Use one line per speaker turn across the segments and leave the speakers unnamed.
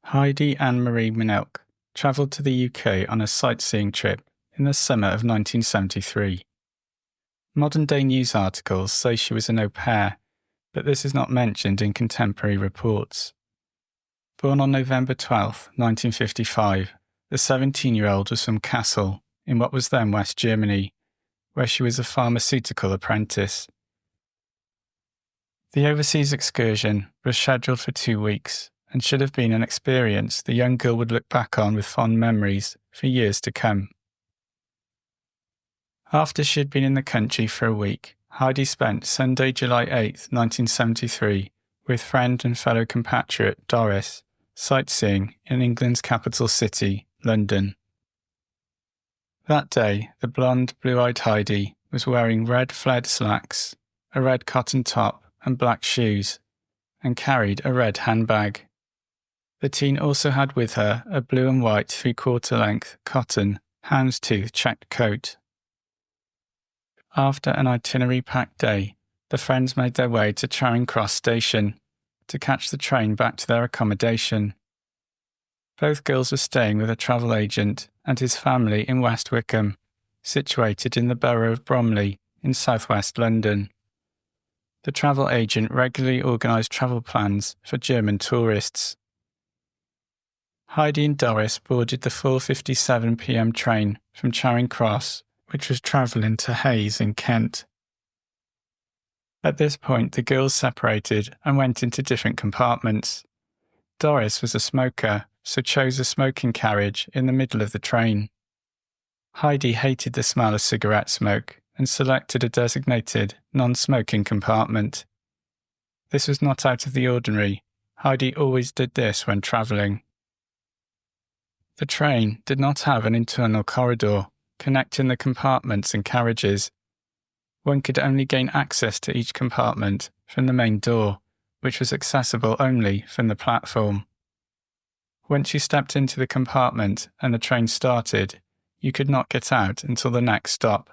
Heidi Mnilk travelled to the UK on a sightseeing trip in the summer of 1973. Modern-day news articles say she was an au pair, but this is not mentioned in contemporary reports. Born on November 12, 1955, the 17-year-old was from Kassel, in what was then West Germany, where she was a pharmaceutical apprentice. The overseas excursion was scheduled for 2 weeks and should have been an experience the young girl would look back on with fond memories for years to come. After she had been in the country for a week, Heidi spent Sunday, July 8, 1973, with friend and fellow compatriot Doris, sightseeing in England's capital city, London. That day, the blonde, blue-eyed Heidi was wearing red flared slacks, a red cotton top and black shoes, and carried a red handbag. The teen also had with her a blue and white 3/4 length cotton, houndstooth checked coat. After an itinerary-packed day, the friends made their way to Charing Cross Station to catch the train back to their accommodation. Both girls were staying with a travel agent and his family in West Wickham, situated in the borough of Bromley in southwest London. The travel agent regularly organised travel plans for German tourists. Heidi and Doris boarded the 4:57 p.m. train from Charing Cross, which was travelling to Hayes in Kent. At this point, the girls separated and went into different compartments. Doris was a smoker, so chose a smoking carriage in the middle of the train. Heidi hated the smell of cigarette smoke and selected a designated non-smoking compartment. This was not out of the ordinary. Heidi always did this when travelling. The train did not have an internal corridor connecting the compartments and carriages. One could only gain access to each compartment from the main door, which was accessible only from the platform. Once you stepped into the compartment and the train started, you could not get out until the next stop.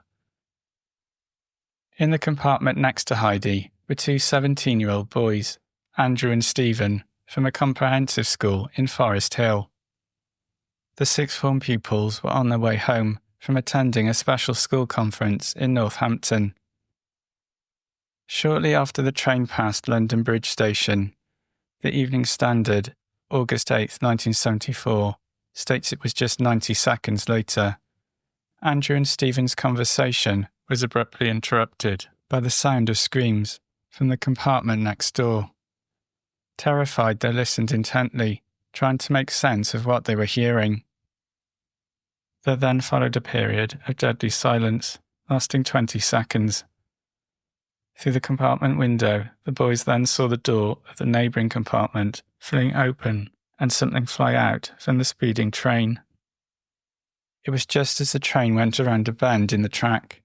In the compartment next to Heidi were two 17-year-old boys, Andrew and Stephen, from a comprehensive school in Forest Hill. The sixth form pupils were on their way home from attending a special school conference in Northampton. Shortly after the train passed London Bridge Station, the Evening Standard, August 8, 1974, states it was just 90 seconds later. Andrew and Stephen's conversation was abruptly interrupted by the sound of screams from the compartment next door. Terrified, they listened intently, trying to make sense of what they were hearing. There then followed a period of deadly silence, lasting 20 seconds. Through the compartment window, the boys then saw the door of the neighbouring compartment fling open and something fly out from the speeding train. It was just as the train went around a bend in the track.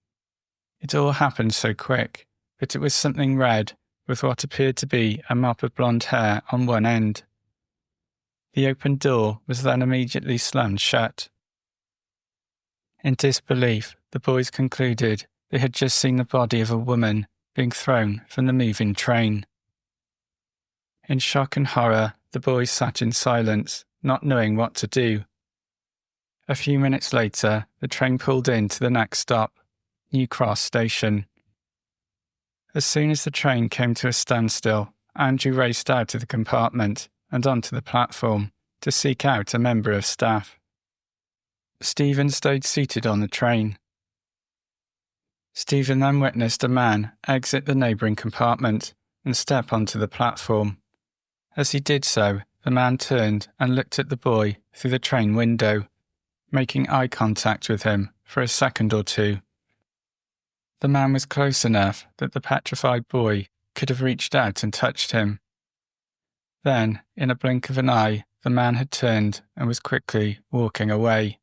It all happened so quick, but it was something red with what appeared to be a mop of blonde hair on one end. The open door was then immediately slammed shut. In disbelief, the boys concluded they had just seen the body of a woman being thrown from the moving train. In shock and horror, the boys sat in silence, not knowing what to do. A few minutes later, the train pulled in to the next stop, New Cross Station. As soon as the train came to a standstill, Andrew raced out of the compartment and onto the platform to seek out a member of staff. Stephen stayed seated on the train. Stephen then witnessed a man exit the neighbouring compartment and step onto the platform. As he did so, the man turned and looked at the boy through the train window, making eye contact with him for a second or two. The man was close enough that the petrified boy could have reached out and touched him. Then, in a blink of an eye, the man had turned and was quickly walking away.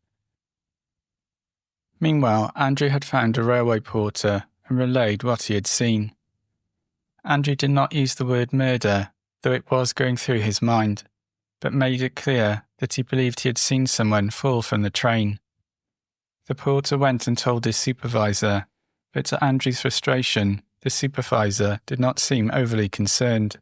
Meanwhile, Andrew had found a railway porter and relayed what he had seen. Andrew did not use the word murder, though it was going through his mind, but made it clear that he believed he had seen someone fall from the train. The porter went and told his supervisor, but to Andrew's frustration, the supervisor did not seem overly concerned.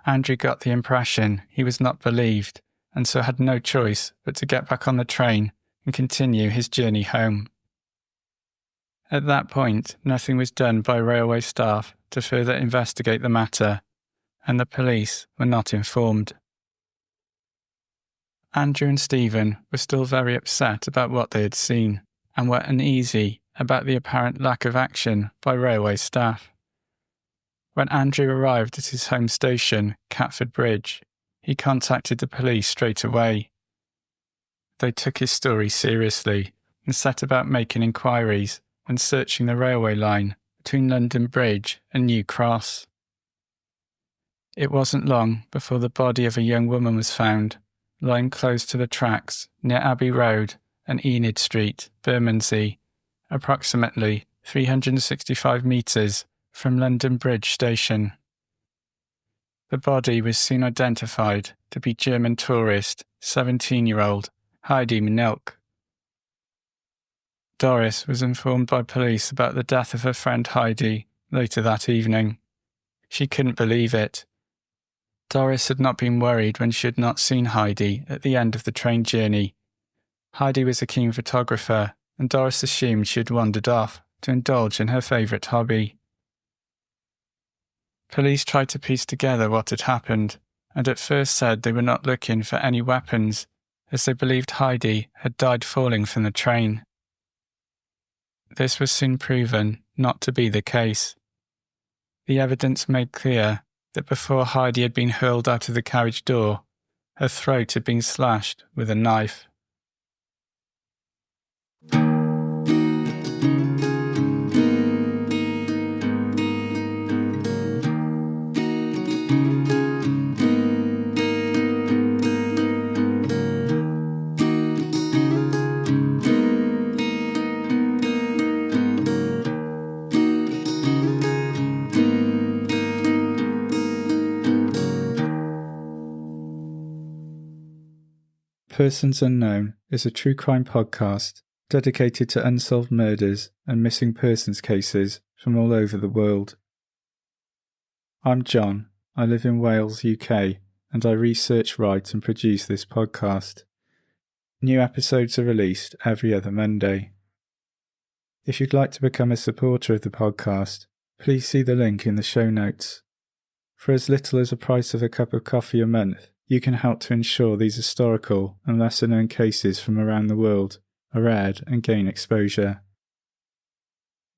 Andrew got the impression he was not believed and so had no choice but to get back on the train and continue his journey home. At that point, nothing was done by railway staff to further investigate the matter, and the police were not informed. Andrew and Stephen were still very upset about what they had seen, and were uneasy about the apparent lack of action by railway staff. When Andrew arrived at his home station, Catford Bridge, he contacted the police straight away. They took his story seriously and set about making inquiries and searching the railway line between London Bridge and New Cross. It wasn't long before the body of a young woman was found, lying close to the tracks near Abbey Road and Enid Street, Bermondsey, approximately 365 metres from London Bridge Station. The body was soon identified to be German tourist, 17-year-old Heidi Mnilk. Doris was informed by police about the death of her friend Heidi later that evening. She couldn't believe it. Doris had not been worried when she had not seen Heidi at the end of the train journey. Heidi was a keen photographer, and Doris assumed she had wandered off to indulge in her favourite hobby. Police tried to piece together what had happened, and at first said they were not looking for any weapons, as they believed Heidi had died falling from the train. This was soon proven not to be the case. The evidence made clear that before Heidi had been hurled out of the carriage door, her throat had been slashed with a knife. Persons Unknown is a true crime podcast dedicated to unsolved murders and missing persons cases from all over the world. I'm John. I live in Wales, UK, and I research, write and produce this podcast. New episodes are released every other Monday. If you'd like to become a supporter of the podcast, please see the link in the show notes. For as little as the price of a cup of coffee a month, you can help to ensure these historical and lesser-known cases from around the world are read and gain exposure.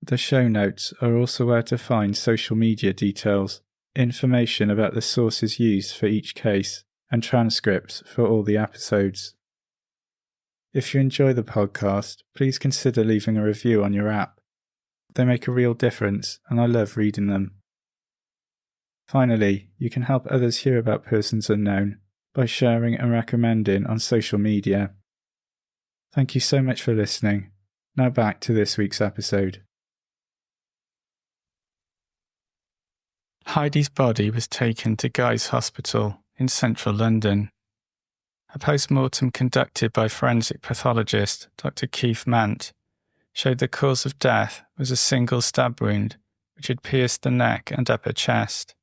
The show notes are also where to find social media details, information about the sources used for each case, and transcripts for all the episodes. If you enjoy the podcast, please consider leaving a review on your app. They make a real difference, and I love reading them. Finally, you can help others hear about Persons Unknown by sharing and recommending on social media. Thank you so much for listening. Now back to this week's episode. Heidi's body was taken to Guy's Hospital in central London. A post-mortem conducted by forensic pathologist Dr. Keith Mant showed the cause of death was a single stab wound which had pierced the neck and upper chest.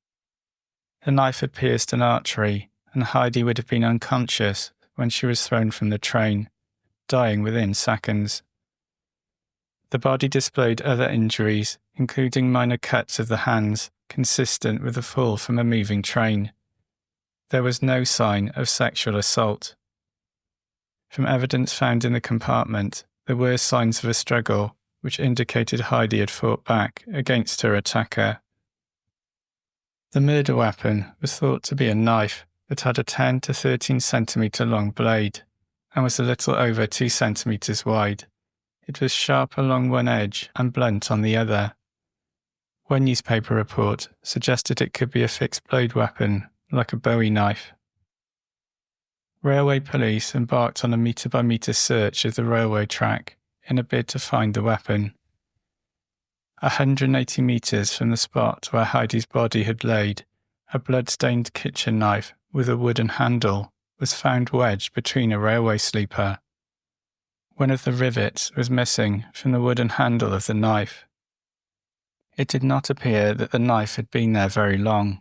The knife had pierced an artery, and Heidi would have been unconscious when she was thrown from the train, dying within seconds. The body displayed other injuries, including minor cuts of the hands, consistent with a fall from a moving train. There was no sign of sexual assault. From evidence found in the compartment, there were signs of a struggle, which indicated Heidi had fought back against her attacker. The murder weapon was thought to be a knife that had a 10 to 13 centimetre long blade and was a little over 2 centimetres wide. It was sharp along one edge and blunt on the other. One newspaper report suggested it could be a fixed blade weapon, like a Bowie knife. Railway police embarked on a metre-by-metre search of the railway track in a bid to find the weapon. 180 metres from the spot where Heidi's body had laid, a blood-stained kitchen knife with a wooden handle was found wedged between a railway sleeper. One of the rivets was missing from the wooden handle of the knife. It did not appear that the knife had been there very long.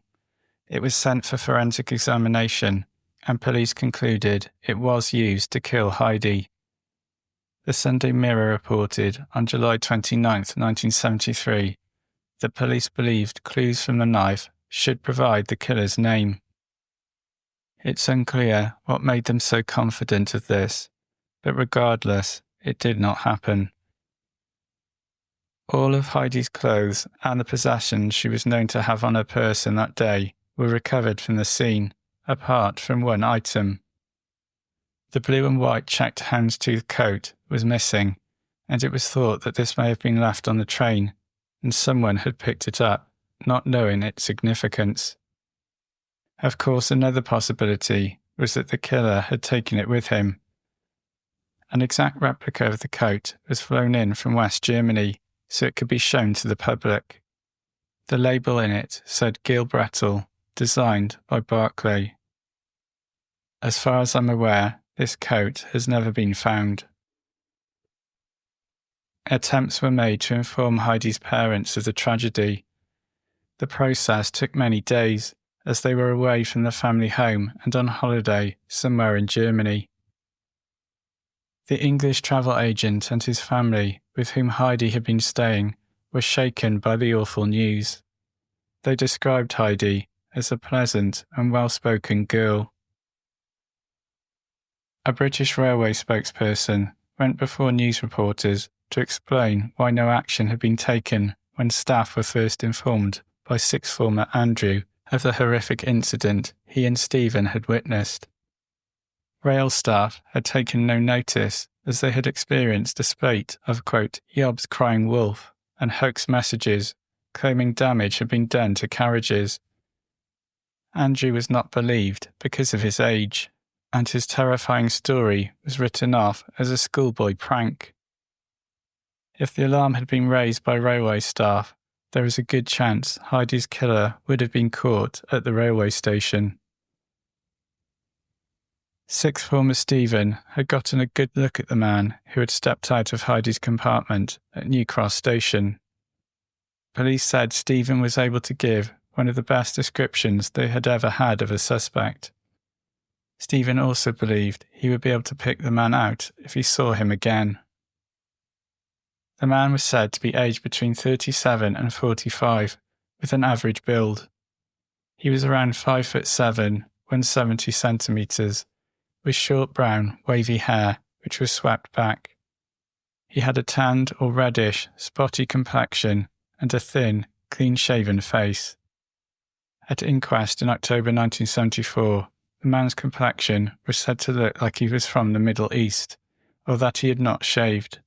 It was sent for forensic examination, and police concluded it was used to kill Heidi. The Sunday Mirror reported on July 29, 1973, that police believed clues from the knife should provide the killer's name. It's unclear what made them so confident of this, but regardless, it did not happen. All of Heidi's clothes and the possessions she was known to have on her person that day were recovered from the scene, apart from one item. The blue and white checked houndstooth coat was missing, and it was thought that this may have been left on the train, and someone had picked it up, not knowing its significance. Of course, another possibility was that the killer had taken it with him. An exact replica of the coat was flown in from West Germany, so it could be shown to the public. The label in it said Gilbrettel, designed by Barclay. As far as I'm aware, this coat has never been found. Attempts were made to inform Heidi's parents of the tragedy. The process took many days, as they were away from the family home and on holiday somewhere in Germany. The English travel agent and his family, with whom Heidi had been staying, were shaken by the awful news. They described Heidi as a pleasant and well-spoken girl. A British railway spokesperson went before news reporters to explain why no action had been taken when staff were first informed by sixth former Andrew of the horrific incident he and Stephen had witnessed. Rail staff had taken no notice, as they had experienced a spate of, quote, "Yob's crying wolf" and hoax messages claiming damage had been done to carriages. Andrew was not believed because of his age, and his terrifying story was written off as a schoolboy prank. If the alarm had been raised by railway staff, there was a good chance Heidi's killer would have been caught at the railway station. Sixth former Stephen had gotten a good look at the man who had stepped out of Heidi's compartment at New Cross Station. Police said Stephen was able to give one of the best descriptions they had ever had of a suspect. Stephen also believed he would be able to pick the man out if he saw him again. The man was said to be aged between 37 and 45, with an average build. He was around 5'7", 170 centimetres, with short brown, wavy hair, which was swept back. He had a tanned or reddish, spotty complexion and a thin, clean-shaven face. At inquest in October 1974, the man's complexion was said to look like he was from the Middle East, or that he had not shaved.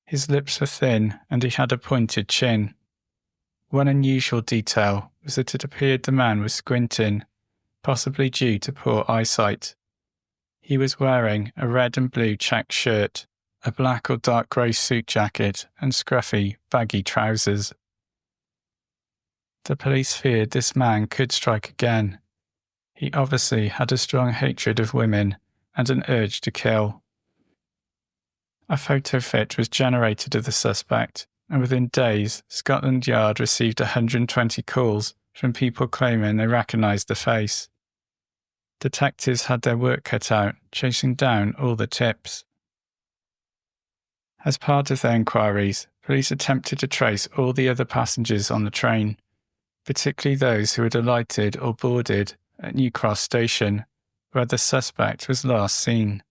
His lips were thin and he had a pointed chin. One unusual detail was that it appeared the man was squinting, possibly due to poor eyesight. He was wearing a red and blue checked shirt, a black or dark grey suit jacket, and scruffy, baggy trousers. The police feared this man could strike again. He obviously had a strong hatred of women and an urge to kill. A photo fit was generated of the suspect, and within days, Scotland Yard received 120 calls from people claiming they recognised the face. Detectives had their work cut out, chasing down all the tips. As part of their inquiries, police attempted to trace all the other passengers on the train, particularly those who had alighted or boarded at New Cross Station, where the suspect was last seen.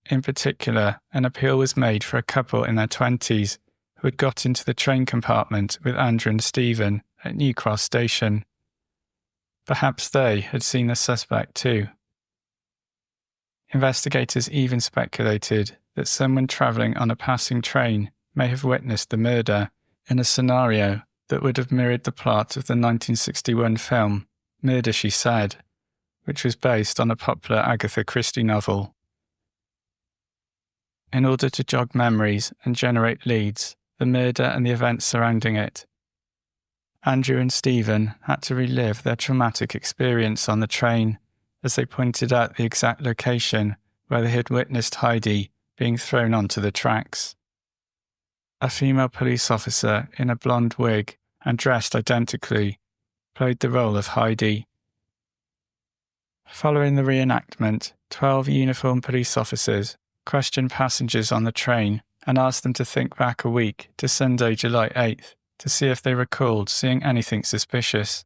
In particular, an appeal was made for a couple in their 20s who had got into the train compartment with Andrew and Stephen at New Cross Station. Perhaps they had seen the suspect too. Investigators even speculated that someone travelling on a passing train may have witnessed the murder in a scenario that would have mirrored the plot of the 1961 film Murder, She Said, which was based on a popular Agatha Christie novel. In order to jog memories and generate leads, the murder and the events surrounding it, Andrew and Stephen had to relive their traumatic experience on the train as they pointed out the exact location where they had witnessed Heidi being thrown onto the tracks. A female police officer in a blonde wig and dressed identically played the role of Heidi. Following the reenactment, 12 uniformed police officers questioned passengers on the train and asked them to think back a week to Sunday, July 8th, to see if they recalled seeing anything suspicious.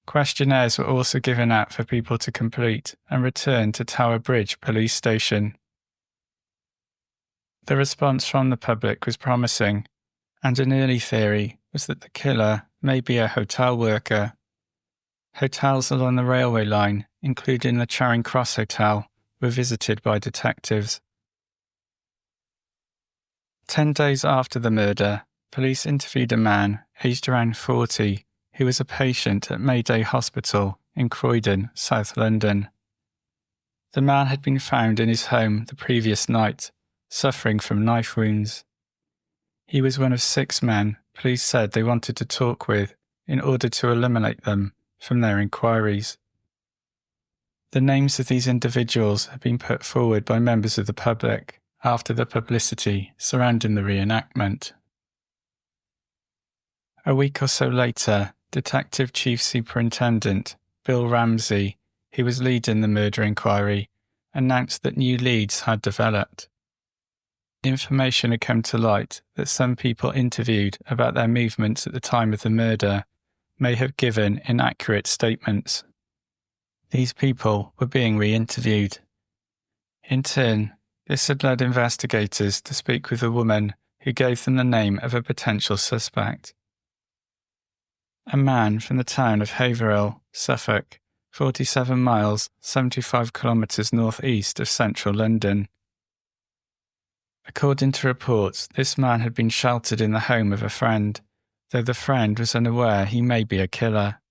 Questionnaires were also given out for people to complete and return to Tower Bridge Police Station. The response from the public was promising, and an early theory was that the killer may be a hotel worker. Hotels along the railway line, including the Charing Cross Hotel, were visited by detectives. 10 days after the murder, police interviewed a man aged around 40 who was a patient at Mayday Hospital in Croydon, South London. The man had been found in his home the previous night, suffering from knife wounds. He was one of 6 men police said they wanted to talk with in order to eliminate them from their inquiries. The names of these individuals had been put forward by members of the public after the publicity surrounding the reenactment. A week or so later, Detective Chief Superintendent Bill Ramsey, who was leading the murder inquiry, announced that new leads had developed. Information had come to light that some people interviewed about their movements at the time of the murder may have given inaccurate statements. These people were being re-interviewed. In turn, this had led investigators to speak with a woman who gave them the name of a potential suspect. A man from the town of Haverhill, Suffolk, 47 miles, 75 kilometres northeast of central London. According to reports, this man had been sheltered in the home of a friend, though the friend was unaware he may be a killer.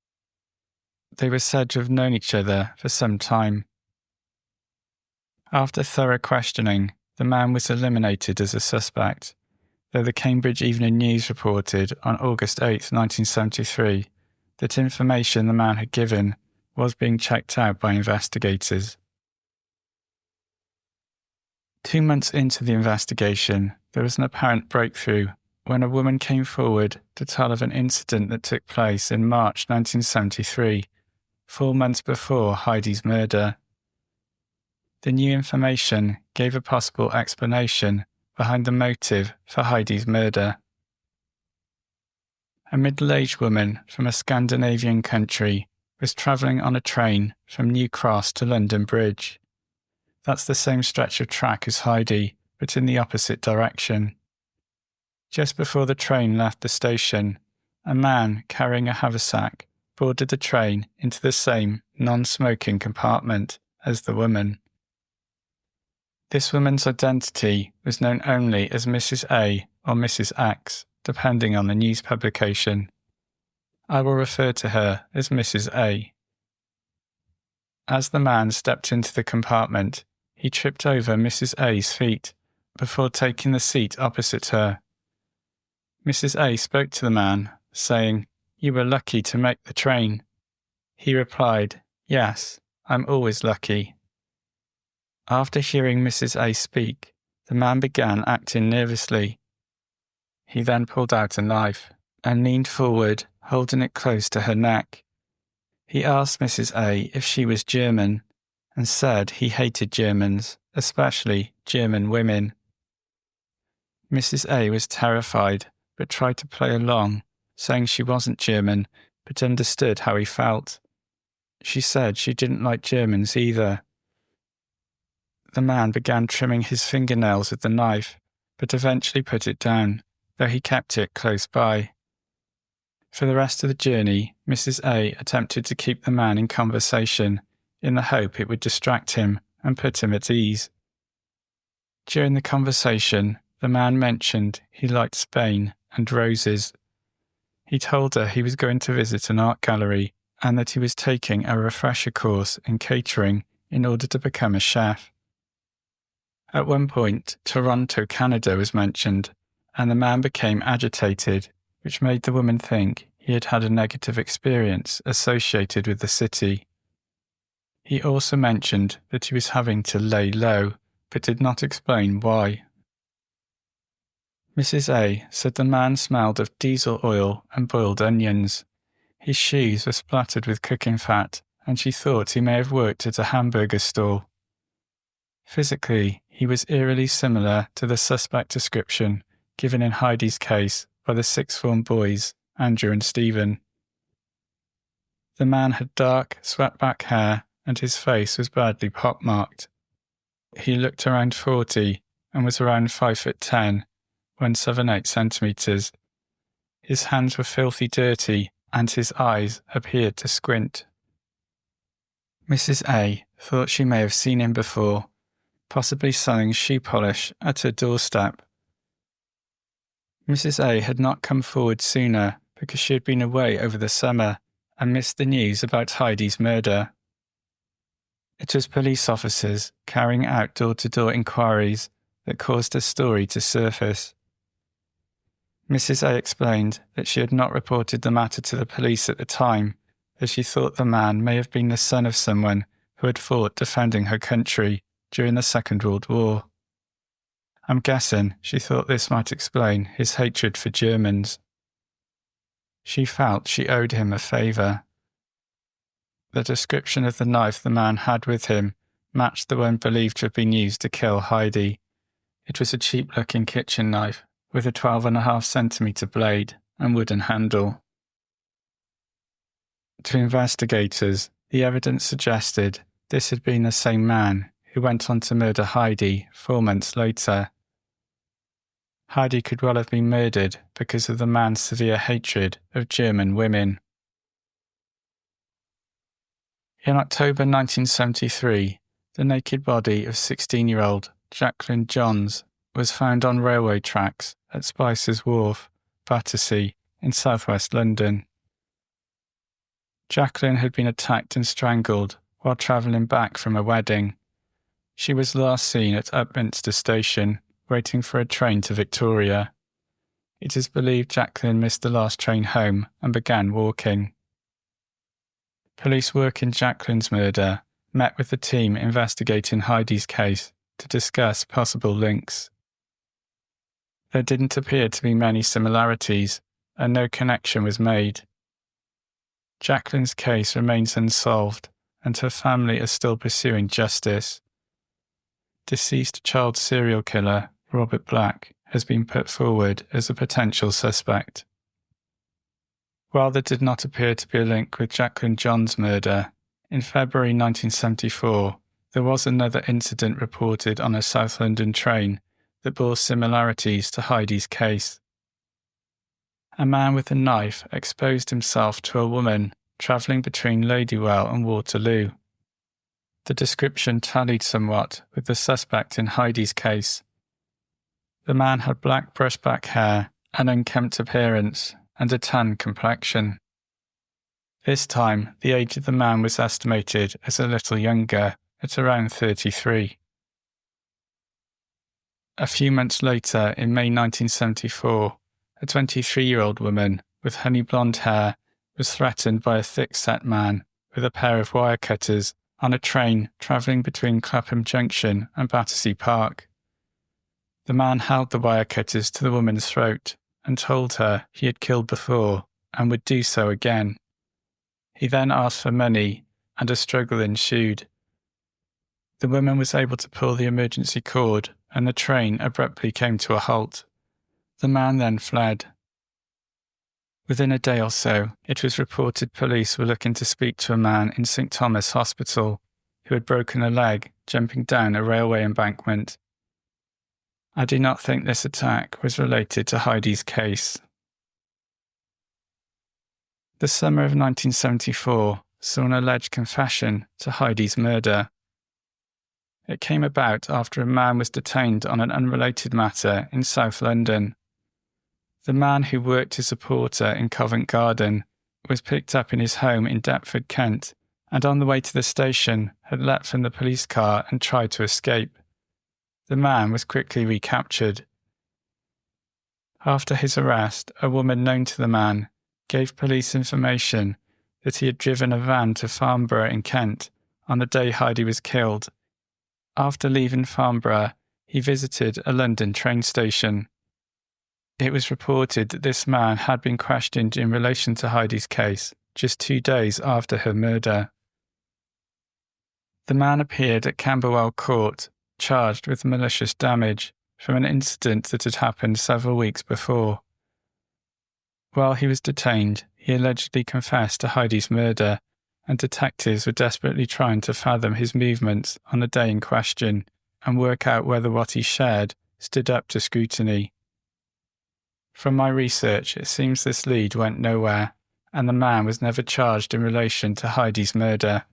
They were said to have known each other for some time. After thorough questioning, the man was eliminated as a suspect, though the Cambridge Evening News reported on August 8, 1973, that information the man had given was being checked out by investigators. 2 months into the investigation, there was an apparent breakthrough when a woman came forward to tell of an incident that took place in March 1973, 4 months before Heidi's murder. The new information gave a possible explanation behind the motive for Heidi's murder. A middle-aged woman from a Scandinavian country was travelling on a train from New Cross to London Bridge. That's the same stretch of track as Heidi, but in the opposite direction. Just before the train left the station, a man carrying a haversack boarded the train into the same non-smoking compartment as the woman. This woman's identity was known only as Mrs. A or Mrs. X, depending on the news publication. I will refer to her as Mrs. A. As the man stepped into the compartment, he tripped over Mrs. A's feet before taking the seat opposite her. Mrs. A spoke to the man, saying, "You were lucky to make the train." He replied, "Yes, I'm always lucky." After hearing Mrs. A speak, the man began acting nervously. He then pulled out a knife and leaned forward, holding it close to her neck. He asked Mrs. A if she was German and said he hated Germans, especially German women. Mrs. A was terrified but tried to play along, saying she wasn't German but understood how he felt. She said she didn't like Germans either. The man began trimming his fingernails with the knife, but eventually put it down, though he kept it close by. For the rest of the journey, Mrs. A attempted to keep the man in conversation, in the hope it would distract him and put him at ease. During the conversation, the man mentioned he liked Spain and roses. He told her he was going to visit an art gallery and that he was taking a refresher course in catering in order to become a chef. At one point, Toronto, Canada was mentioned, and the man became agitated, which made the woman think he had had a negative experience associated with the city. He also mentioned that he was having to lay low, but did not explain why. Mrs. A said the man smelled of diesel oil and boiled onions. His shoes were splattered with cooking fat, and she thought he may have worked at a hamburger stall. Physically, he was eerily similar to the suspect description given in Heidi's case by the sixth form boys, Andrew and Stephen. The man had dark, swept-back hair, and his face was badly pockmarked. He looked around 40 and was around 5'10", 178 centimetres. His hands were filthy dirty, and his eyes appeared to squint. Mrs. A thought she may have seen him before, possibly selling shoe polish at her doorstep. Mrs. A had not come forward sooner because she had been away over the summer and missed the news about Heidi's murder. It was police officers carrying out door-to-door inquiries that caused her story to surface. Mrs. A explained that she had not reported the matter to the police at the time, as she thought the man may have been the son of someone who had fought defending her country during the Second World War. I'm guessing she thought this might explain his hatred for Germans. She felt she owed him a favour. The description of the knife the man had with him matched the one believed to have been used to kill Heidi. It was a cheap-looking kitchen knife with a 12.5 centimetre blade and wooden handle. To investigators, the evidence suggested this had been the same man who went on to murder Heidi 4 months later. Heidi could well have been murdered because of the man's severe hatred of German women. In October 1973, the naked body of 16-year-old Jacqueline Johns was found on railway tracks at Spicer's Wharf, Battersea, in southwest London. Jacqueline had been attacked and strangled while travelling back from a wedding. She was last seen at Upminster Station, waiting for a train to Victoria. It is believed Jacqueline missed the last train home and began walking. Police work in Jacqueline's murder met with the team investigating Heidi's case to discuss possible links. There didn't appear to be many similarities, and no connection was made. Jacqueline's case remains unsolved, and her family are still pursuing justice. Deceased child serial killer Robert Black has been put forward as a potential suspect. While there did not appear to be a link with Jacqueline Johns' murder, in February 1974 there was another incident reported on a South London train that bore similarities to Heidi's case. A man with a knife exposed himself to a woman travelling between Ladywell and Waterloo. The description tallied somewhat with the suspect in Heidi's case. The man had black brushback hair, an unkempt appearance, and a tan complexion. This time, the age of the man was estimated as a little younger, at around 33. A few months later, in May 1974, a 23-year-old woman with honey blonde hair was threatened by a thick-set man with a pair of wire cutters on a train travelling between Clapham Junction and Battersea Park. The man held the wire cutters to the woman's throat and told her he had killed before and would do so again. He then asked for money, and a struggle ensued. The woman was able to pull the emergency cord, and the train abruptly came to a halt. The man then fled. Within a day or so, it was reported police were looking to speak to a man in St Thomas Hospital who had broken a leg jumping down a railway embankment. I do not think this attack was related to Heidi's case. The summer of 1974 saw an alleged confession to Heidi's murder. It came about after a man was detained on an unrelated matter in South London. The man who worked as a porter in Covent Garden was picked up in his home in Deptford, Kent, and on the way to the station had leapt from the police car and tried to escape. The man was quickly recaptured. After his arrest, a woman known to the man gave police information that he had driven a van to Farnborough in Kent on the day Heidi was killed. After leaving Farnborough, he visited a London train station. It was reported that this man had been questioned in relation to Heidi's case just 2 days after her murder. The man appeared at Camberwell Court, charged with malicious damage from an incident that had happened several weeks before. While he was detained, he allegedly confessed to Heidi's murder, and detectives were desperately trying to fathom his movements on the day in question and work out whether what he shared stood up to scrutiny. From my research, it seems this lead went nowhere, and the man was never charged in relation to Heidi's murder.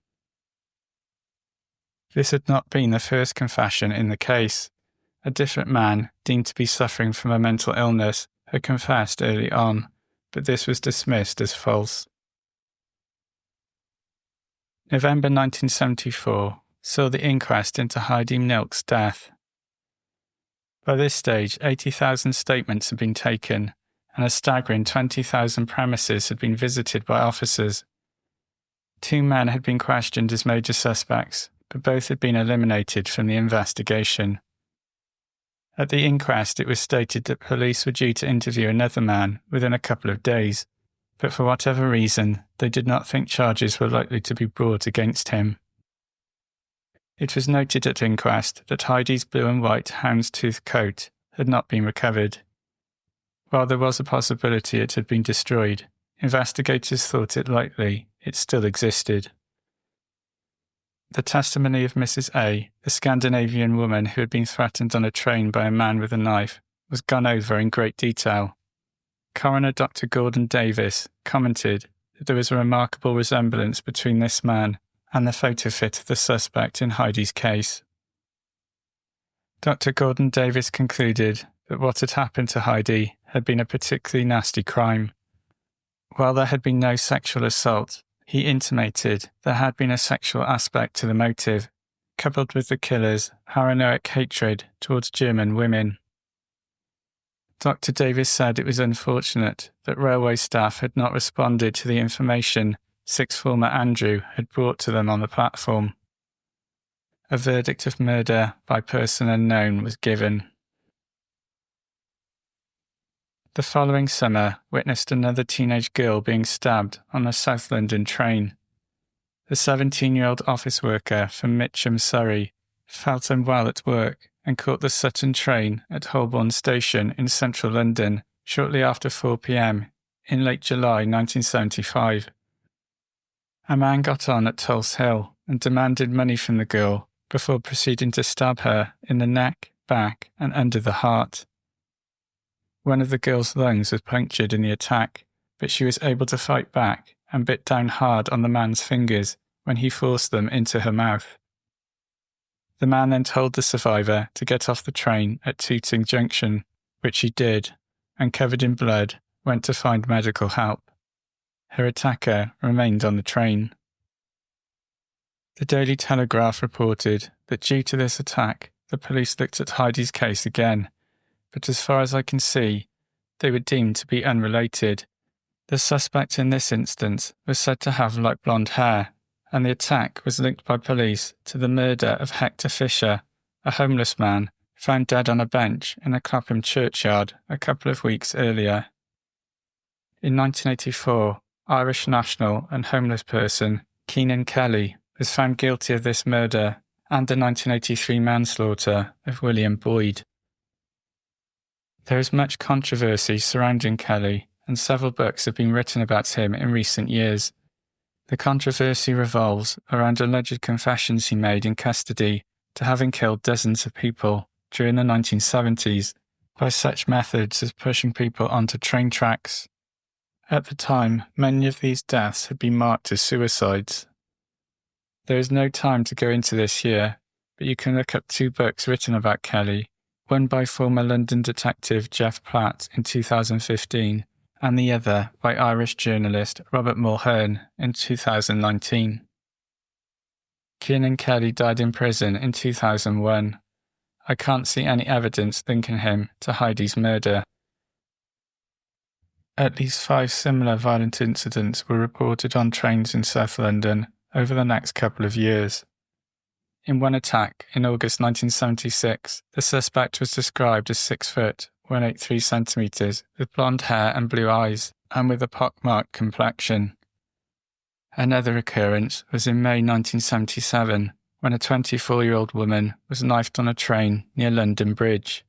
This had not been the first confession in the case. A different man, deemed to be suffering from a mental illness, had confessed early on, but this was dismissed as false. November 1974 saw the inquest into Heidi Mnilk's death. By this stage, 80,000 statements had been taken, and a staggering 20,000 premises had been visited by officers. 2 men had been questioned as major suspects, but both had been eliminated from the investigation. At the inquest, it was stated that police were due to interview another man within a couple of days, but for whatever reason, they did not think charges were likely to be brought against him. It was noted at the inquest that Heidi's blue and white houndstooth coat had not been recovered. While there was a possibility it had been destroyed, investigators thought it likely it still existed. The testimony of Mrs. A., the Scandinavian woman who had been threatened on a train by a man with a knife, was gone over in great detail. Coroner Dr. Gordon Davis commented that there was a remarkable resemblance between this man and the photo fit of the suspect in Heidi's case. Dr. Gordon Davis concluded that what had happened to Heidi had been a particularly nasty crime. While there had been no sexual assault, he intimated there had been a sexual aspect to the motive, coupled with the killer's paranoid hatred towards German women. Dr. Davis said it was unfortunate that railway staff had not responded to the information sixth former Andrew had brought to them on the platform. A verdict of murder by person unknown was given. The following summer witnessed another teenage girl being stabbed on a South London train. The 17-year-old office worker from Mitcham, Surrey, felt unwell at work and caught the Sutton train at Holborn Station in central London shortly after 4 p.m. in late July 1975. A man got on at Tulse Hill and demanded money from the girl before proceeding to stab her in the neck, back, and under the heart. One of the girl's lungs was punctured in the attack, but she was able to fight back and bit down hard on the man's fingers when he forced them into her mouth. The man then told the survivor to get off the train at Tooting Junction, which she did, and covered in blood, went to find medical help. Her attacker remained on the train. The Daily Telegraph reported that due to this attack, the police looked at Heidi's case again, but as far as I can see, they were deemed to be unrelated. The suspect in this instance was said to have light blonde hair, and the attack was linked by police to the murder of Hector Fisher, a homeless man found dead on a bench in a Clapham churchyard a couple of weeks earlier. In 1984, Irish national and homeless person Keenan Kelly was found guilty of this murder and the 1983 manslaughter of William Boyd. There is much controversy surrounding Kelly, and several books have been written about him in recent years. The controversy revolves around alleged confessions he made in custody to having killed dozens of people during the 1970s by such methods as pushing people onto train tracks. At the time, many of these deaths had been marked as suicides. There is no time to go into this here, but you can look up 2 books written about Kelly, one by former London detective Jeff Platt in 2015, and the other by Irish journalist Robert Mulhern in 2019. Keenan Kelly died in prison in 2001. I can't see any evidence linking him to Heidi's murder. At least 5 similar violent incidents were reported on trains in South London over the next couple of years. In one attack in August 1976, the suspect was described as 6 foot, 183 centimetres, with blonde hair and blue eyes, and with a pockmarked complexion. Another occurrence was in May 1977, when a 24-year-old woman was knifed on a train near London Bridge.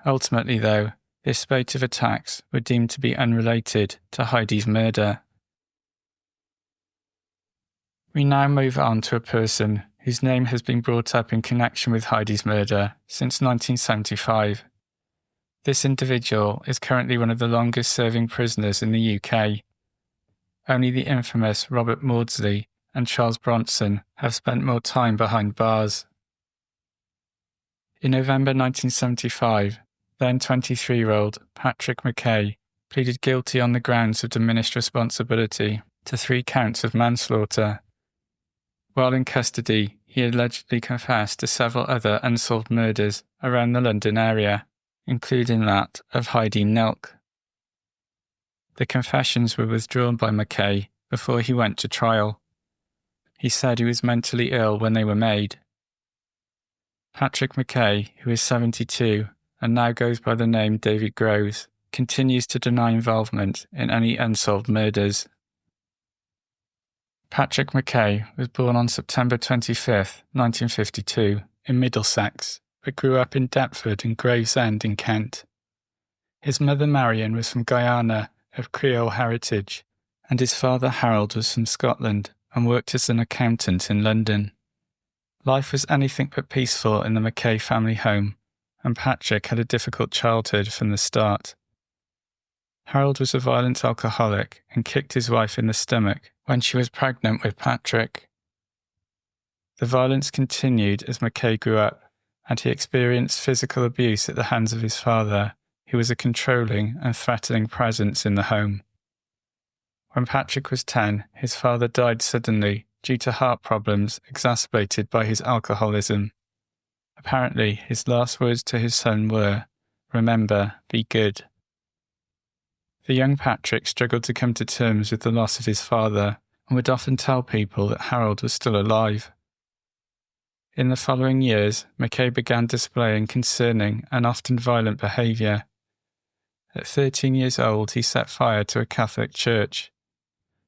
Ultimately, though, this spate of attacks were deemed to be unrelated to Heidi's murder. We now move on to a person whose name has been brought up in connection with Heidi's murder since 1975. This individual is currently one of the longest-serving prisoners in the UK. Only the infamous Robert Maudsley and Charles Bronson have spent more time behind bars. In November 1975, then 23-year-old Patrick McKay pleaded guilty on the grounds of diminished responsibility to 3 counts of manslaughter. While in custody, he allegedly confessed to several other unsolved murders around the London area, including that of Heidi Mnilk. The confessions were withdrawn by McKay before he went to trial. He said he was mentally ill when they were made. Patrick McKay, who is 72 and now goes by the name David Groves, continues to deny involvement in any unsolved murders. Patrick McKay was born on September 25, 1952, in Middlesex, but grew up in Deptford and Gravesend in Kent. His mother Marion was from Guyana of Creole heritage, and his father Harold was from Scotland and worked as an accountant in London. Life was anything but peaceful in the McKay family home, and Patrick had a difficult childhood from the start. Harold was a violent alcoholic and kicked his wife in the stomach when she was pregnant with Patrick. The violence continued as McKay grew up, and he experienced physical abuse at the hands of his father, who was a controlling and threatening presence in the home. When Patrick was 10, his father died suddenly due to heart problems exacerbated by his alcoholism. Apparently, his last words to his son were, "Remember, be good." The young Patrick struggled to come to terms with the loss of his father and would often tell people that Harold was still alive. In the following years, McKay began displaying concerning and often violent behaviour. At 13 years old, he set fire to a Catholic church.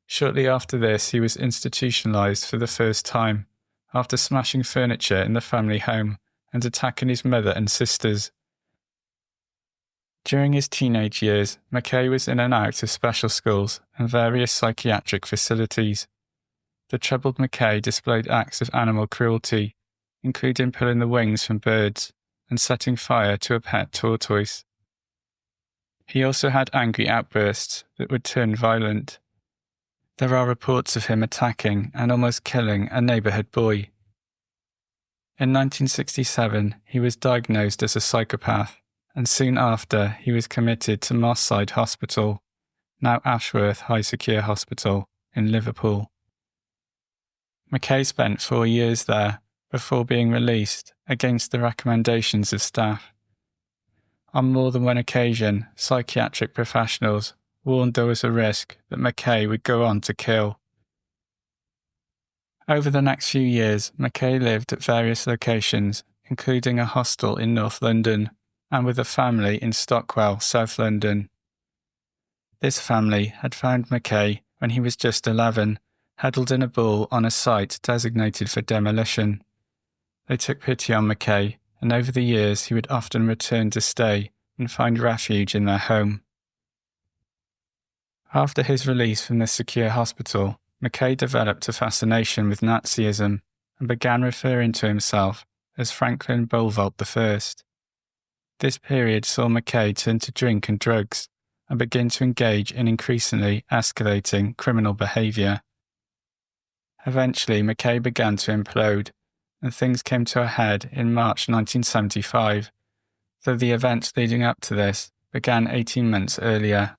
Shortly after this, he was institutionalised for the first time, after smashing furniture in the family home and attacking his mother and sisters. During his teenage years, McKay was in and out of special schools and various psychiatric facilities. The troubled McKay displayed acts of animal cruelty, including pulling the wings from birds and setting fire to a pet tortoise. He also had angry outbursts that would turn violent. There are reports of him attacking and almost killing a neighbourhood boy. In 1967, he was diagnosed as a psychopath, and soon after he was committed to Moss Side Hospital, now Ashworth High Secure Hospital, in Liverpool. McKay spent 4 years there before being released against the recommendations of staff. On more than one occasion, psychiatric professionals warned there was a risk that McKay would go on to kill. Over the next few years, McKay lived at various locations, including a hostel in North London and with a family in Stockwell, South London. This family had found McKay when he was just 11, huddled in a ball on a site designated for demolition. They took pity on McKay, and over the years he would often return to stay and find refuge in their home. After his release from this secure hospital, McKay developed a fascination with Nazism and began referring to himself as Franklin Boulevard I. This period saw McKay turn to drink and drugs and begin to engage in increasingly escalating criminal behaviour. Eventually, McKay began to implode, and things came to a head in March 1975, though the events leading up to this began 18 months earlier.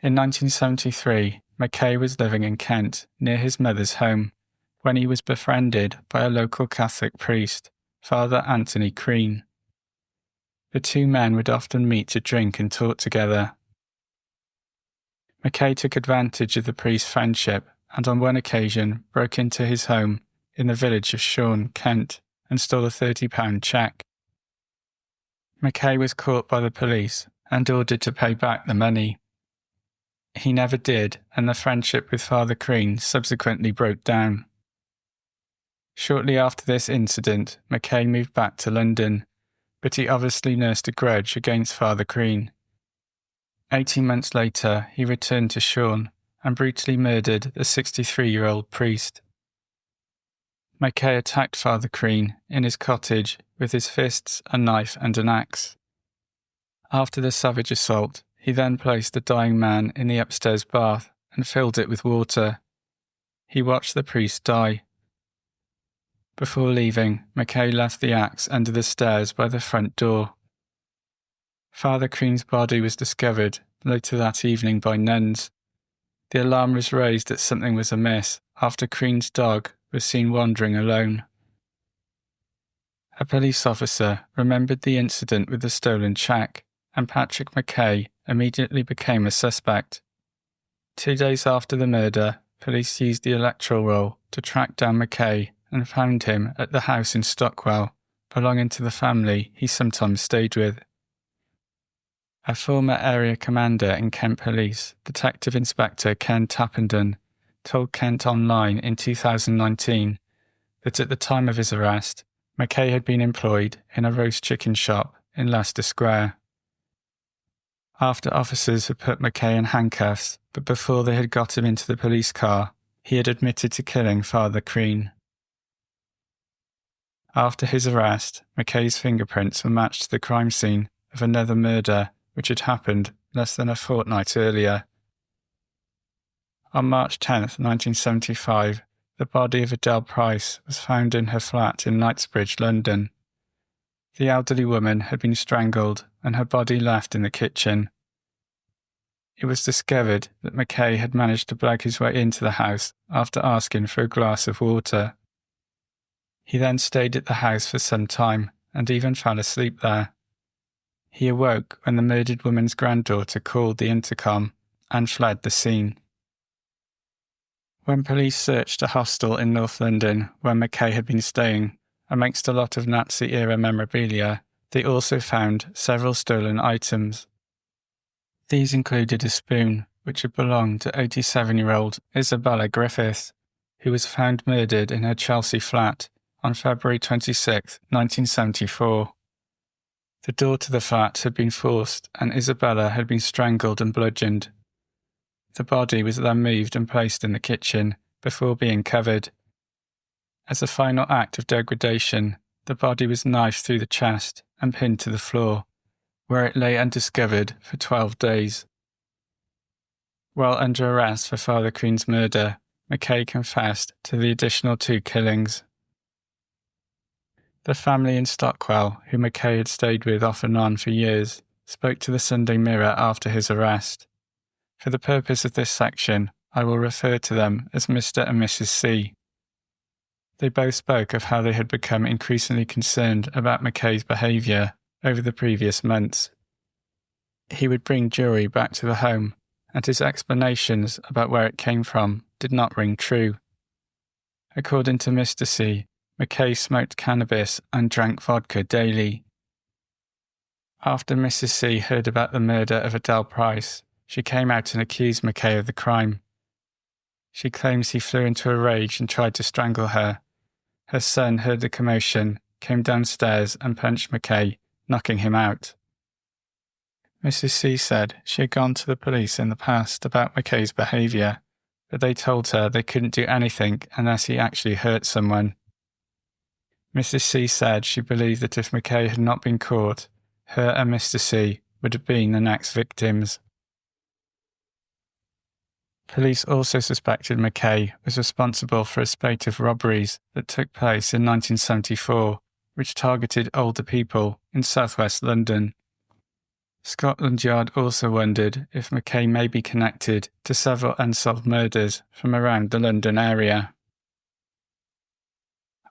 In 1973, McKay was living in Kent, near his mother's home, when he was befriended by a local Catholic priest, Father Anthony Crean. The two men would often meet to drink and talk together. McKay took advantage of the priest's friendship and on one occasion broke into his home in the village of Shorn, Kent, and stole a £30 cheque. McKay was caught by the police and ordered to pay back the money. He never did, and the friendship with Father Crean subsequently broke down. Shortly after this incident, Mackay moved back to London, but he obviously nursed a grudge against Father Crean. 18 months later, he returned to Sean and brutally murdered the 63-year-old priest. Mackay attacked Father Crean in his cottage with his fists, a knife and an axe. After the savage assault, he then placed the dying man in the upstairs bath and filled it with water. He watched the priest die. Before leaving, Mackay left the axe under the stairs by the front door. Father Crean's body was discovered later that evening by nuns. The alarm was raised that something was amiss after Crean's dog was seen wandering alone. A police officer remembered the incident with the stolen cheque, and Patrick Mackay immediately became a suspect. 2 days after the murder, police used the electoral roll to track down Mackay and found him at the house in Stockwell, belonging to the family he sometimes stayed with. A former area commander in Kent Police, Detective Inspector Ken Tappenden, told Kent Online in 2019 that at the time of his arrest, Mackay had been employed in a roast chicken shop in Leicester Square. After officers had put Mackay in handcuffs, but before they had got him into the police car, he had admitted to killing Father Crean. After his arrest, Mackay's fingerprints were matched to the crime scene of another murder which had happened less than a fortnight earlier. On March 10, 1975, the body of Adele Price was found in her flat in Knightsbridge, London. The elderly woman had been strangled and her body left in the kitchen. It was discovered that Mackay had managed to blag his way into the house after asking for a glass of water. He then stayed at the house for some time and even fell asleep there. He awoke when the murdered woman's granddaughter called the intercom and fled the scene. When police searched a hostel in North London where Mackay had been staying, amongst a lot of Nazi-era memorabilia, they also found several stolen items. These included a spoon, which had belonged to 87-year-old Isabella Griffiths, who was found murdered in her Chelsea flat on February 26, 1974. The door to the flat had been forced and Isabella had been strangled and bludgeoned. The body was then moved and placed in the kitchen before being covered. As a final act of degradation, the body was knifed through the chest and pinned to the floor, where it lay undiscovered for 12 days. While under arrest for Father Crean's murder, Mackay confessed to the additional 2 killings. The family in Stockwell, who Mackay had stayed with off and on for years, spoke to the Sunday Mirror after his arrest. For the purpose of this section, I will refer to them as Mr. and Mrs. C. They both spoke of how they had become increasingly concerned about Mackay's behaviour over the previous months. He would bring jewellery back to the home, and his explanations about where it came from did not ring true. According to Mr. C, Mackay smoked cannabis and drank vodka daily. After Mrs. C heard about the murder of Adele Price, she came out and accused Mackay of the crime. She claims he flew into a rage and tried to strangle her. Her son heard the commotion, came downstairs and punched Mackay, knocking him out. Mrs. C said she had gone to the police in the past about Mackay's behaviour, but they told her they couldn't do anything unless he actually hurt someone. Mrs. C said she believed that if Mackay had not been caught, her and Mr. C would have been the next victims. Police also suspected Mackay was responsible for a spate of robberies that took place in 1974, which targeted older people in southwest London. Scotland Yard also wondered if Mackay may be connected to several unsolved murders from around the London area.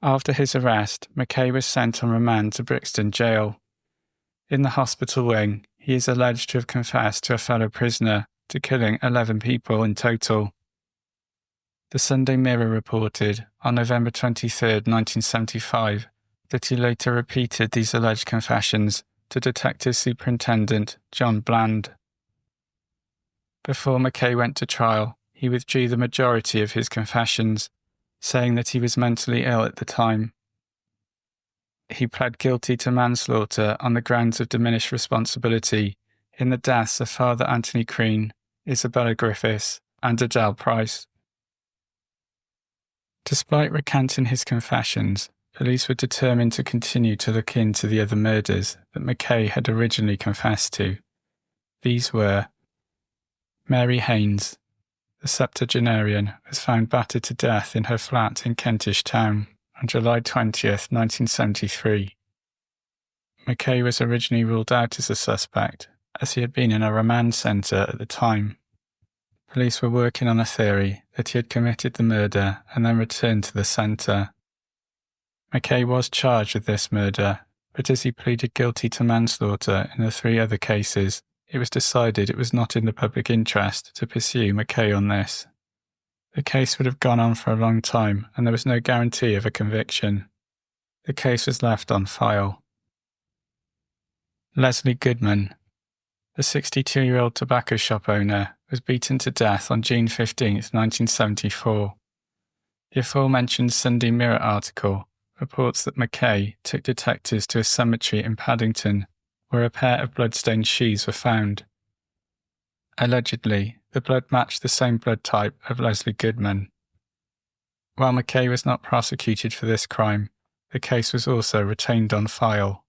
After his arrest, Mackay was sent on remand to Brixton Jail. In the hospital wing, he is alleged to have confessed to a fellow prisoner to killing 11 people in total. The Sunday Mirror reported on November 23, 1975, that he later repeated these alleged confessions to Detective Superintendent John Bland. Before Mackay went to trial, he withdrew the majority of his confessions, saying that he was mentally ill at the time. He pled guilty to manslaughter on the grounds of diminished responsibility in the deaths of Father Anthony Crean, Isabella Griffiths, and Adele Price. Despite recanting his confessions, police were determined to continue to look into the other murders that Mackay had originally confessed to. These were Mary Haynes, the septuagenarian, was found battered to death in her flat in Kentish Town on July 20th, 1973. Mackay was originally ruled out as a suspect, as he had been in a remand centre at the time. Police were working on a theory that he had committed the murder and then returned to the centre. Mackay was charged with this murder, but as he pleaded guilty to manslaughter in the 3 other cases, it was decided it was not in the public interest to pursue Mackay on this. The case would have gone on for a long time, and there was no guarantee of a conviction. The case was left on file. Leslie Goodman, the 62-year-old tobacco shop owner, was beaten to death on June 15, 1974. The aforementioned Sunday Mirror article reports that Mackay took detectives to a cemetery in Paddington, where a pair of blood-stained shoes were found. Allegedly, the blood matched the same blood type of Leslie Goodman. While Mackay was not prosecuted for this crime, the case was also retained on file.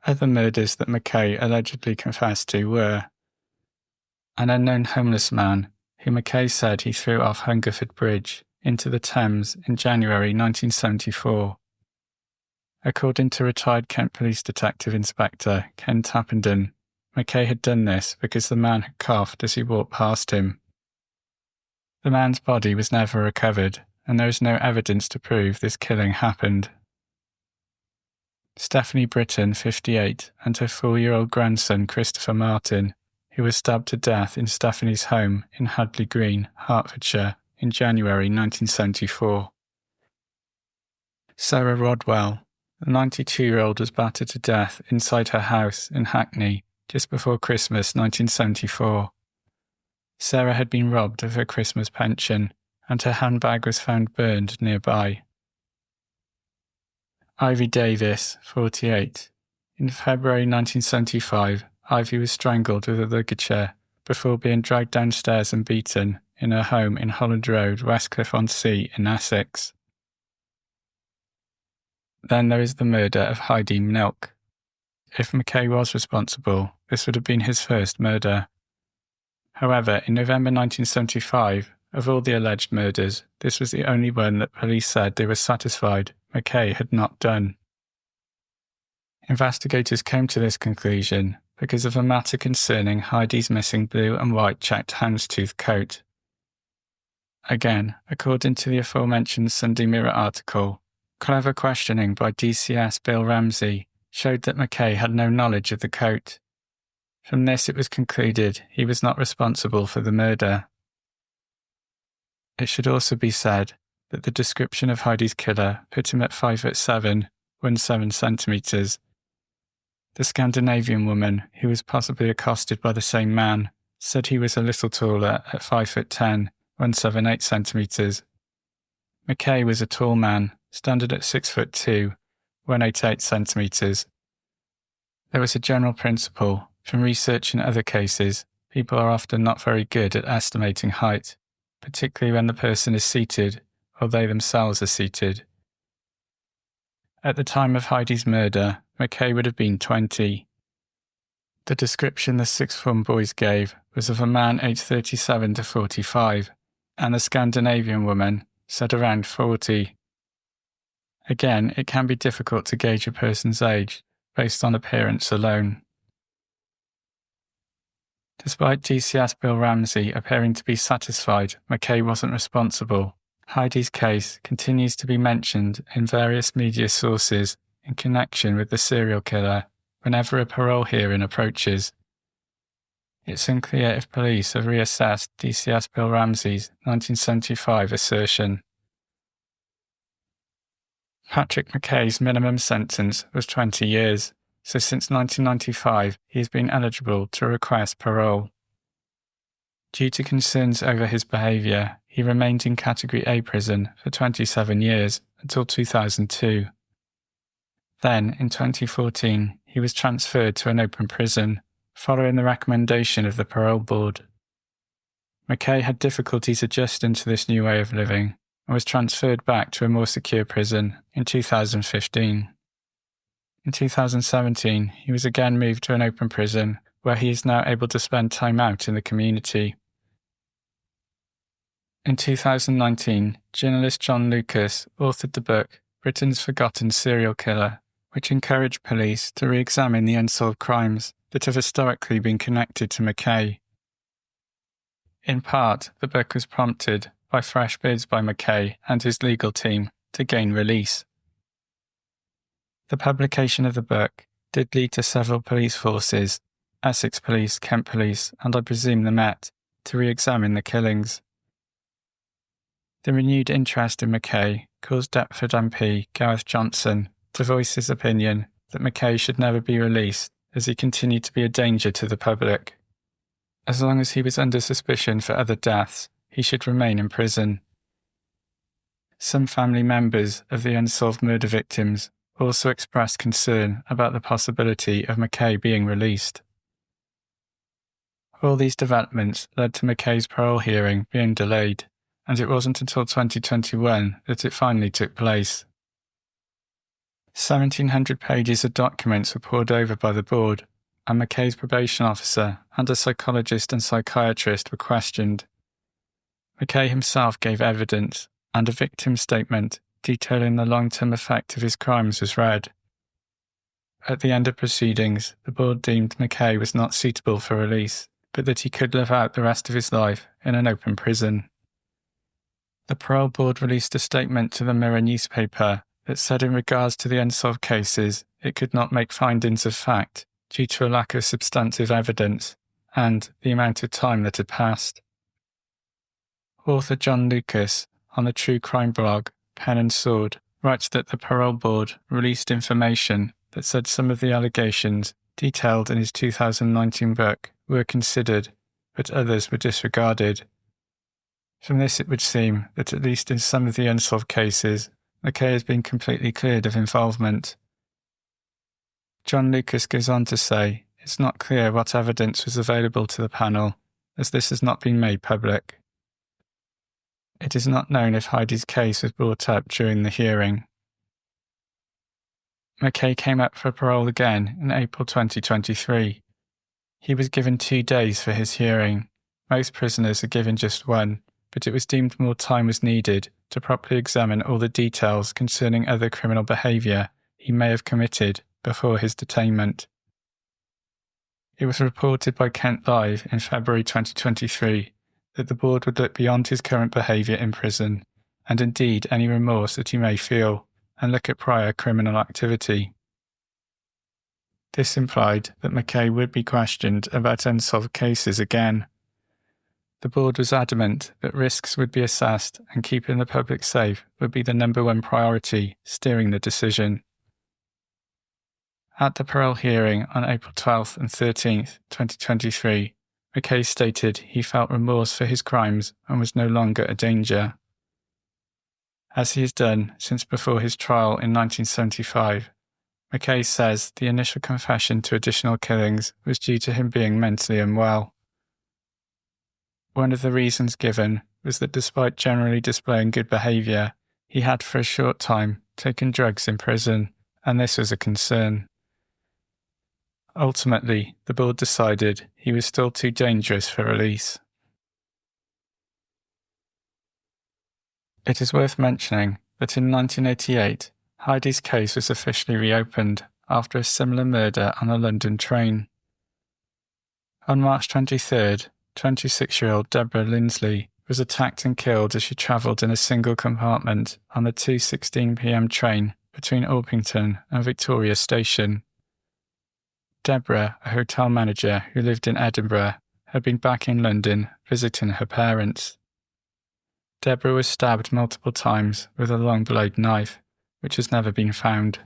Other murders that Mackay allegedly confessed to were an unknown homeless man who Mackay said he threw off Hungerford Bridge into the Thames in January 1974. According to retired Kent Police Detective Inspector Ken Tappenden, Mackay had done this because the man had coughed as he walked past him. The man's body was never recovered, and there is no evidence to prove this killing happened. Stephanie Britton, 58, and her 4-year-old grandson Christopher Martin, who was stabbed to death in Stephanie's home in Hadley Green, Hertfordshire, in January 1974. Sarah Rodwell, the 92-year-old, was battered to death inside her house in Hackney just before Christmas 1974. Sarah had been robbed of her Christmas pension, and her handbag was found burned nearby. Ivy Davis, 48. In February 1975, Ivy was strangled with a ligature before being dragged downstairs and beaten in her home in Holland Road, Westcliff-on-Sea in Essex. Then there is the murder of Heidi Mnilk. If Mackay was responsible, this would have been his first murder. However, in November 1975, of all the alleged murders, this was the only one that police said they were satisfied Mackay had not done. Investigators came to this conclusion because of a matter concerning Heidi's missing blue and white checked houndstooth coat. Again, according to the aforementioned Sunday Mirror article, clever questioning by DCS Bill Ramsey showed that Mackay had no knowledge of the coat. From this it was concluded he was not responsible for the murder. It should also be said that the description of Heidi's killer put him at 5'7", 17 centimetres. The Scandinavian woman, who was possibly accosted by the same man, said he was a little taller at 5'10", 178 centimetres. Mackay was a tall man, standing at 6'2", 188 centimetres. There was a general principle. From research in other cases, people are often not very good at estimating height, particularly when the person is seated or they themselves are seated. At the time of Heidi's murder, Mackay would have been 20. The description the sixth form boys gave was of a man aged 37 to 45, and the Scandinavian woman said around 40. Again, it can be difficult to gauge a person's age based on appearance alone. Despite DCS Bill Ramsey appearing to be satisfied Mackay wasn't responsible, Heidi's case continues to be mentioned in various media sources in connection with the serial killer whenever a parole hearing approaches. It's unclear if police have reassessed DCS Bill Ramsey's 1975 assertion. Patrick Mackay's minimum sentence was 20 years, so since 1995 he has been eligible to request parole. Due to concerns over his behaviour, he remained in Category A prison for 27 years until 2002. Then, in 2014, he was transferred to an open prison, following the recommendation of the parole board. Mackay had difficulties adjusting to this new way of living and was transferred back to a more secure prison in 2015. In 2017, he was again moved to an open prison where he is now able to spend time out in the community. In 2019, journalist John Lucas authored the book Britain's Forgotten Serial Killer, which encouraged police to re-examine the unsolved crimes that have historically been connected to Mackay. In part, the book was prompted by fresh bids by Mackay and his legal team to gain release. The publication of the book did lead to several police forces, Essex Police, Kent Police, and I presume the Met, to re-examine the killings. The renewed interest in Mackay caused Deptford MP Gareth Johnson to voice his opinion that Mackay should never be released as he continued to be a danger to the public. As long as he was under suspicion for other deaths, he should remain in prison. Some family members of the unsolved murder victims also expressed concern about the possibility of Mackay being released. All these developments led to Mackay's parole hearing being delayed, and it wasn't until 2021 that it finally took place. 1,700 pages of documents were pored over by the board, and Mackay's probation officer and a psychologist and psychiatrist were questioned. Mackay himself gave evidence, and a victim statement detailing the long-term effect of his crimes was read. At the end of proceedings, the board deemed Mackay was not suitable for release, but that he could live out the rest of his life in an open prison. The parole board released a statement to the Mirror newspaper that said in regards to the unsolved cases, it could not make findings of fact due to a lack of substantive evidence and the amount of time that had passed. Author John Lucas, on the true crime blog Pen and Sword, writes that the parole board released information that said some of the allegations detailed in his 2019 book were considered, but others were disregarded. From this it would seem that at least in some of the unsolved cases, Mackay has been completely cleared of involvement. John Lucas goes on to say, it's not clear what evidence was available to the panel, as this has not been made public. It is not known if Heidi's case was brought up during the hearing. Mackay came up for parole again in April 2023. He was given 2 days for his hearing. Most prisoners are given just one, but it was deemed more time was needed to properly examine all the details concerning other criminal behaviour he may have committed before his detainment. It was reported by Kent Live in February 2023 that the board would look beyond his current behaviour in prison, and indeed any remorse that he may feel, and look at prior criminal activity. This implied that Mackay would be questioned about unsolved cases again. The board was adamant that risks would be assessed and keeping the public safe would be the number one priority steering the decision. At the parole hearing on April 12th and 13th, 2023, Mackay stated he felt remorse for his crimes and was no longer a danger. As he has done since before his trial in 1975, Mackay says the initial confession to additional killings was due to him being mentally unwell. One of the reasons given was that despite generally displaying good behaviour, he had for a short time taken drugs in prison, and this was a concern. Ultimately, the board decided he was still too dangerous for release. It is worth mentioning that in 1988, Heidi's case was officially reopened after a similar murder on a London train. On March 23rd, 26-year-old Deborah Lindsley was attacked and killed as she travelled in a single compartment on the 2:16 p.m. train between Orpington and Victoria Station. Deborah, a hotel manager who lived in Edinburgh, had been back in London visiting her parents. Deborah was stabbed multiple times with a long blade knife, which has never been found.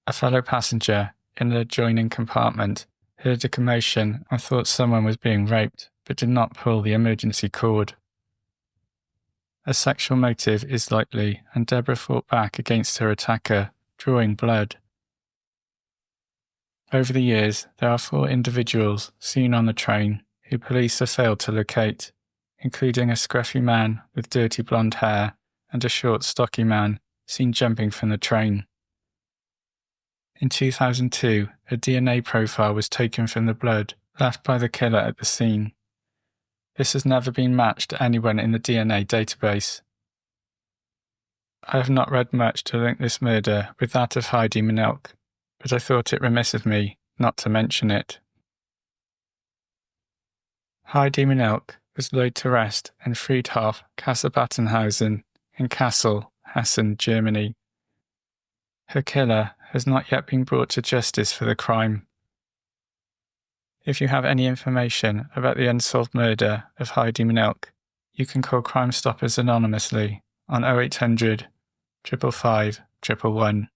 A fellow passenger in the adjoining compartment heard a commotion and thought someone was being raped, but did not pull the emergency cord. A sexual motive is likely, and Deborah fought back against her attacker, drawing blood. Over the years, there are 4 individuals seen on the train who police have failed to locate, including a scruffy man with dirty blonde hair and a short, stocky man seen jumping from the train. In 2002, a DNA profile was taken from the blood left by the killer at the scene. This has never been matched to anyone in the DNA database. I have not read much to link this murder with that of Heidi Mnilk, but I thought it remiss of me not to mention it. Heidi Mnilk was laid to rest in Friedhof Kassebattenhausen in Kassel, Hessen, Germany. Her killer has not yet been brought to justice for the crime. If you have any information about the unsolved murder of Heidi Mnilk, you can call Crime Stoppers anonymously on 0800 555 111.